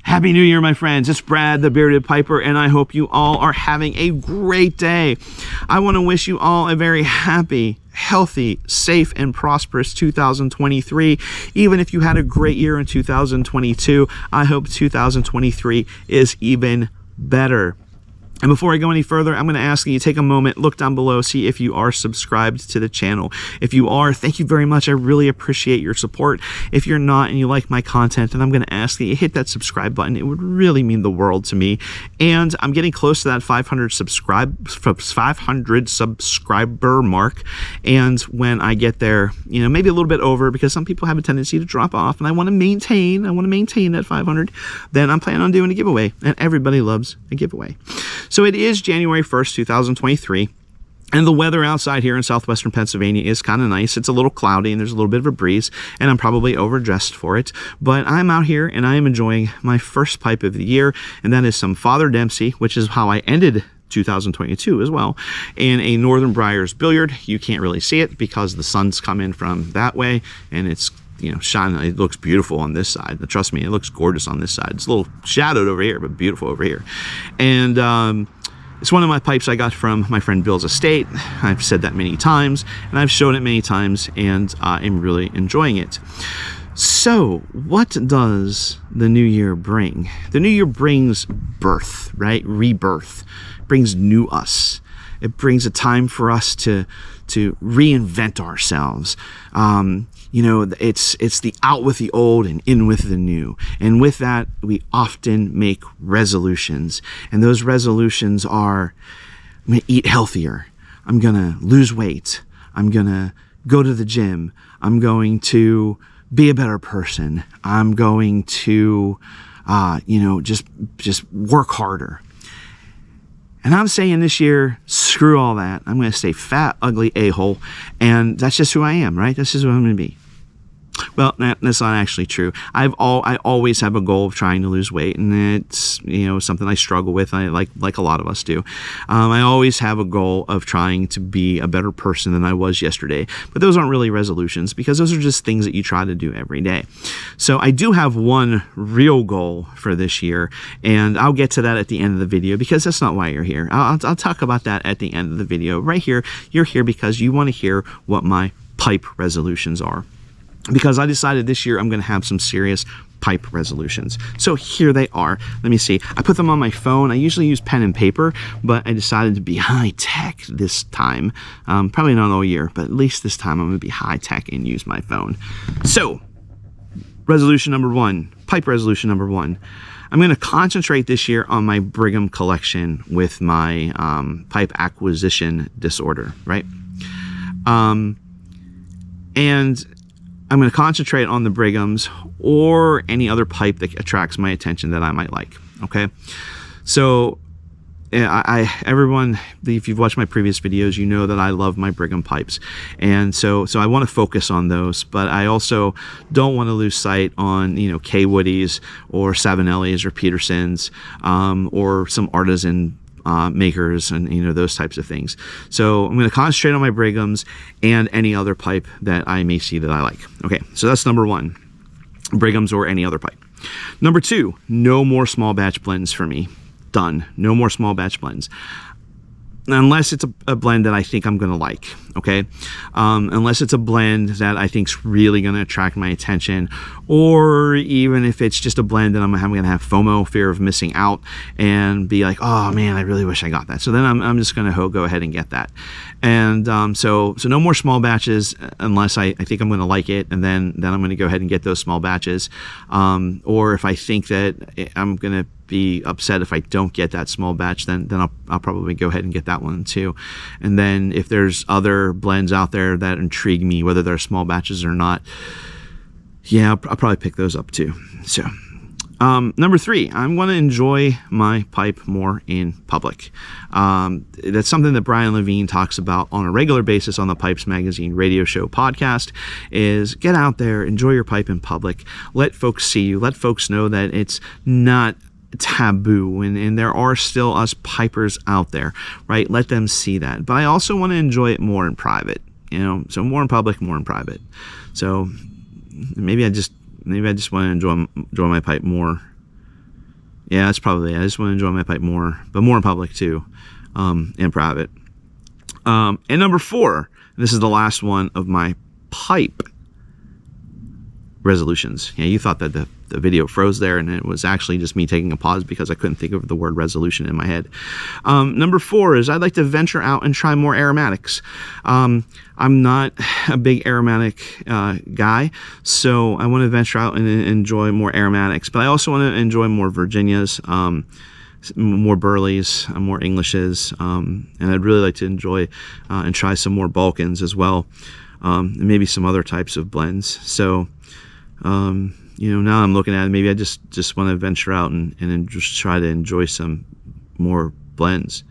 Happy New Year, my friends. It's Brad, the Bearded Piper, and I hope you all are having a great day. I want to wish you all a very happy, healthy, safe, and prosperous 2023. Even if you had a great year in 2022, I hope 2023 is even better. And before I go any further, I'm going to ask that you take a moment, look down below, see if you are subscribed to the channel. If you are, thank you very much. I really appreciate your support. If you're not and you like my content, then I'm going to ask that you hit that subscribe button. It would really mean the world to me. And I'm getting close to that 500 subscriber mark. And when I get there, you know, maybe a little bit over, because some people have a tendency to drop off, and I want to maintain that 500, then I'm planning on doing a giveaway. And everybody loves a giveaway. So it is January 1st, 2023, and the weather outside here in southwestern Pennsylvania is kind of nice. It's a little cloudy and there's a little bit of a breeze, and I'm probably overdressed for it, but I'm out here and I am enjoying my first pipe of the year, and that is some Father Dempsey, which is how I ended 2022 as well, and a Northern Briars Billiard. You can't really see it because the sun's coming from that way, and it's, you know, shining. It looks beautiful on this side. But trust me, it looks gorgeous on this side. It's a little shadowed over here, but beautiful over here. And it's one of my pipes I got from my friend Bill's estate. I've said that many times, and I've shown it many times, and I'm really enjoying it. So what does the new year bring? The new year brings birth, right? Rebirth. It brings new us. It brings a time for us to reinvent ourselves. You know, it's the out with the old and in with the new. And with that, we often make resolutions. And those resolutions are, I'm going to eat healthier. I'm going to lose weight. I'm going to go to the gym. I'm going to be a better person. I'm going to, you know, just work harder. And I'm saying this year, screw all that. I'm going to stay fat, ugly a-hole. And that's just who I am, right? That's just who I'm going to be. Well, that's not actually true. I always have a goal of trying to lose weight, and it's, you know, something I struggle with. I like a lot of us do. I always have a goal of trying to be a better person than I was yesterday. But those aren't really resolutions, because those are just things that you try to do every day. So I do have one real goal for this year, and I'll get to that at the end of the video, because that's not why you're here. I'll talk about that at the end of the video. Right here, you're here because you want to hear what my pipe resolutions are. Because I decided this year I'm going to have some serious pipe resolutions. So here they are. Let me see. I put them on my phone. I usually use pen and paper, but I decided to be high tech this time. Probably not all year, but at least this time I'm going to be high tech and use my phone. So, resolution number one, pipe resolution number one. I'm going to concentrate this year on my Brigham collection with my pipe acquisition disorder, right? And I'm going to concentrate on the Brighams or any other pipe that attracts my attention that I might like, okay? So, everyone, if you've watched my previous videos, you know that I love my Brigham pipes. And so I want to focus on those, but I also don't want to lose sight on, you know, K Woodies or Savinellis or Petersons, or some artisan makers, and, you know, those types of things. So I'm going to concentrate on my Brighams and any other pipe that I may see that I like. Okay, so that's number one, Brighams or any other pipe. Number two, no more small batch blends for me. Done. No more small batch blends. Unless it's a blend that I think I'm going to like, okay? Unless it's a blend that I think's really going to attract my attention, or even if it's just a blend that I'm going to have FOMO, fear of missing out, and be like, oh man, I really wish I got that. So then I'm just going to go ahead and get that. And so no more small batches unless I think I'm going to like it, and then I'm going to go ahead and get those small batches. Or if I think that I'm going to be upset if I don't get that small batch, then I'll probably go ahead and get that one too. And then if there's other blends out there that intrigue me, whether they're small batches or not, yeah, I'll probably pick those up too. So number three, I'm going to enjoy my pipe more in public. That's something that Brian Levine talks about on a regular basis on the Pipes Magazine radio show podcast, is get out there, enjoy your pipe in public, let folks see you, let folks know that it's not taboo, and there are still us pipers out there, right? Let them see that. But I also want to enjoy it more in private. you know, so more in public, more in private. So maybe I just want to enjoy my pipe more. Yeah, that's probably it. I just want to enjoy my pipe more, but more in public too, and private. And number 4, this is the last one of my pipe resolutions. Yeah, you thought that the video froze there, and it was actually just me taking a pause because I couldn't think of the word resolution in my head. Number 4 is I'd like to venture out and try more aromatics. I'm not a big aromatic guy, so I want to venture out and enjoy more aromatics, but I also want to enjoy more Virginias, more Burleys, more Englishes, and I'd really like to enjoy and try some more Balkans as well, and maybe some other types of blends. So you know, now I'm looking at it, maybe I just want to venture out and just try to enjoy some more blends.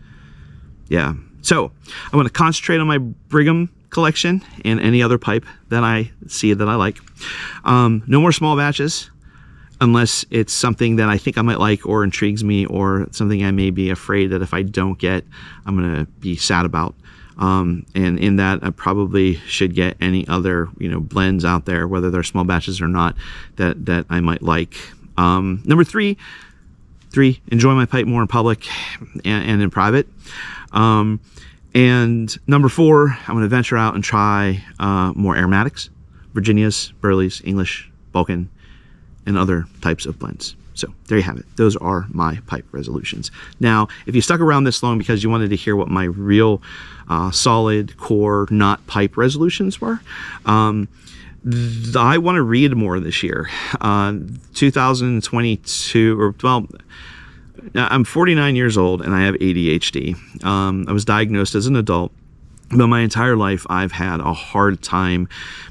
Yeah. So I want to concentrate on my Brigham collection and any other pipe that I see that I like. No more small batches unless it's something that I think I might like or intrigues me, or something I may be afraid that if I don't get, I'm going to be sad about. And in that, I probably should get any other, you know, blends out there, whether they're small batches or not, that I might like. Number 3, enjoy my pipe more in public and in private. And number 4, I'm going to venture out and try more aromatics, Virginias, Burleys, English, Balkan, and other types of blends. So there you have it. Those are my pipe resolutions. Now, if you stuck around this long because you wanted to hear what my real solid core not pipe resolutions were, I want to read more this year. 2022, or well, I'm 49 years old and I have ADHD. I was diagnosed as an adult. But my entire life, I've had a hard time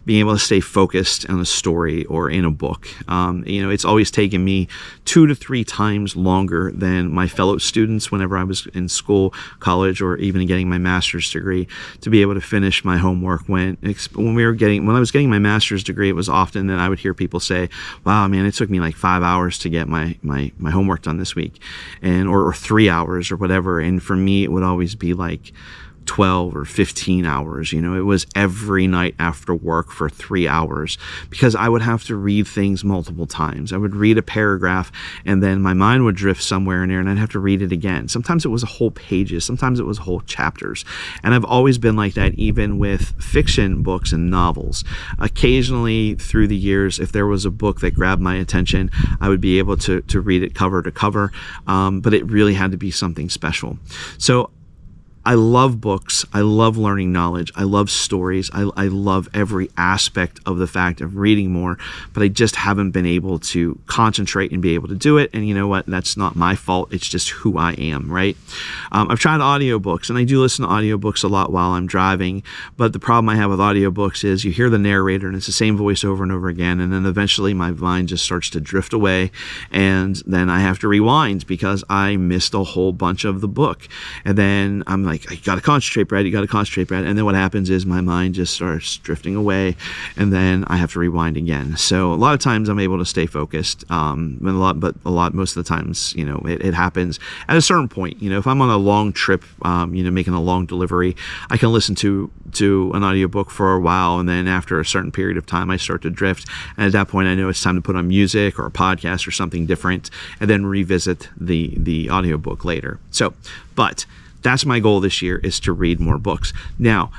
being able to stay focused on a story or in a book. You know, it's always taken me 2 to 3 times longer than my fellow students whenever I was in school, college, or even getting my master's degree to be able to finish my homework. When I was getting my master's degree, it was often that I would hear people say, "Wow, man, it took me like 5 hours to get my homework done this week," or 3 hours or whatever. And for me, it would always be like 12 or 15 hours. You know, it was every night after work for 3 hours, because I would have to read things multiple times. I would read a paragraph and then my mind would drift somewhere in there and I'd have to read it again. Sometimes it was whole pages, sometimes it was whole chapters. And I've always been like that, even with fiction books and novels. Occasionally through the years, if there was a book that grabbed my attention, I would be able to read it cover to cover, but it really had to be something special. So I love books. I love learning knowledge. I love stories. I love every aspect of the fact of reading more, but I just haven't been able to concentrate and be able to do it. And you know what? That's not my fault. It's just who I am, right? I've tried audiobooks, and I do listen to audiobooks a lot while I'm driving, but the problem I have with audiobooks is you hear the narrator and it's the same voice over and over again, and then eventually my mind just starts to drift away, and then I have to rewind because I missed a whole bunch of the book. And then I'm like, you got to concentrate, Brad. You got to concentrate, Brad. And then what happens is my mind just starts drifting away, and then I have to rewind again. So a lot of times I'm able to stay focused, most of the times, you know, it happens at a certain point. You know, if I'm on a long trip, you know, making a long delivery, I can listen to an audiobook for a while, and then after a certain period of time, I start to drift. And at that point, I know it's time to put on music or a podcast or something different, and then revisit the audiobook later. So, but that's my goal this year, is to read more books. Now,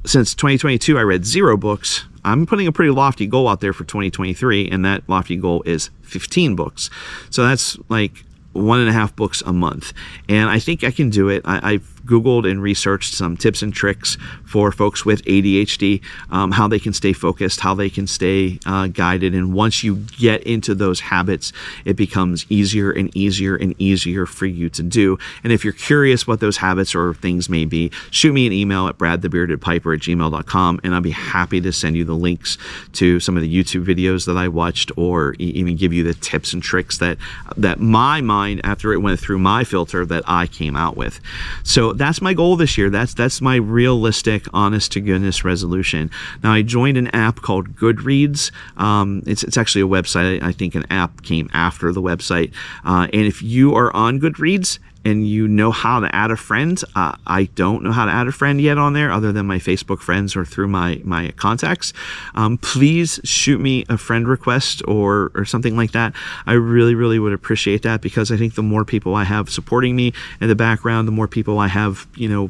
since 2022, I read 0 books. I'm putting a pretty lofty goal out there for 2023, and that lofty goal is 15 books. So that's like 1.5 books a month. And I think I can do it. I've Googled and researched some tips and tricks for folks with ADHD, how they can stay focused, how they can stay guided. And once you get into those habits, it becomes easier and easier and easier for you to do. And if you're curious what those habits or things may be, shoot me an email at bradthebeardedpiper@gmail.com, and I'll be happy to send you the links to some of the YouTube videos that I watched, or even give you the tips and tricks that my mind, after it went through my filter, that I came out with. So that's my goal this year. That's my realistic, honest to goodness resolution. Now, I joined an app called Goodreads. It's actually a website. I think an app came after the website. And if you are on Goodreads, and you know how to add a friend. I don't know how to add a friend yet on there other than my Facebook friends or through my contacts. Please shoot me a friend request or something like that. I really, really would appreciate that, because I think the more people I have supporting me in the background, the more people I have,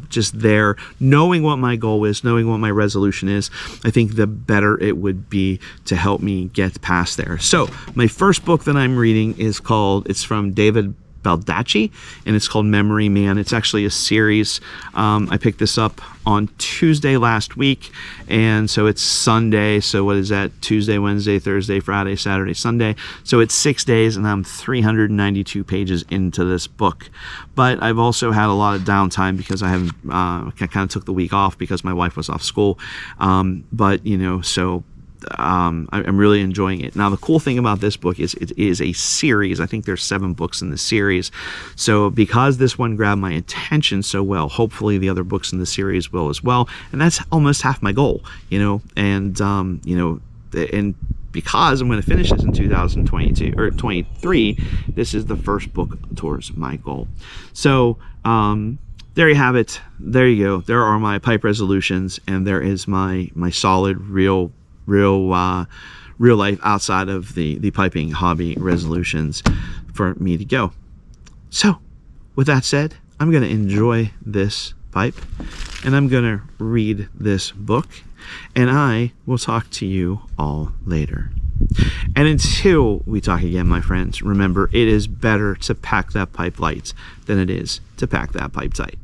just there knowing what my goal is, knowing what my resolution is, I think the better it would be to help me get past there. So my first book that I'm reading it's from David Baldacci, and it's called Memory Man. It's actually a series. I picked this up on Tuesday last week, and so it's Sunday. So what is that? Tuesday, Wednesday, Thursday, Friday, Saturday, Sunday. So it's 6 days, and I'm 392 pages into this book. But I've also had a lot of downtime because I haven't. I kind of took the week off because my wife was off school. I'm really enjoying it. Now, the cool thing about this book is it is a series. I think there's 7 books in the series. So because this one grabbed my attention so well, hopefully the other books in the series will as well. And that's almost half my goal, and because I'm going to finish this in 2022 or 23, this is the first book towards my goal. So, there you have it. There you go. There are my pipe resolutions, and there is my solid, real life outside of the piping hobby resolutions for me to go. So with that said, I'm going to enjoy this pipe, and I'm going to read this book, and I will talk to you all later. And until we talk again, my friends, remember, it is better to pack that pipe light than it is to pack that pipe tight.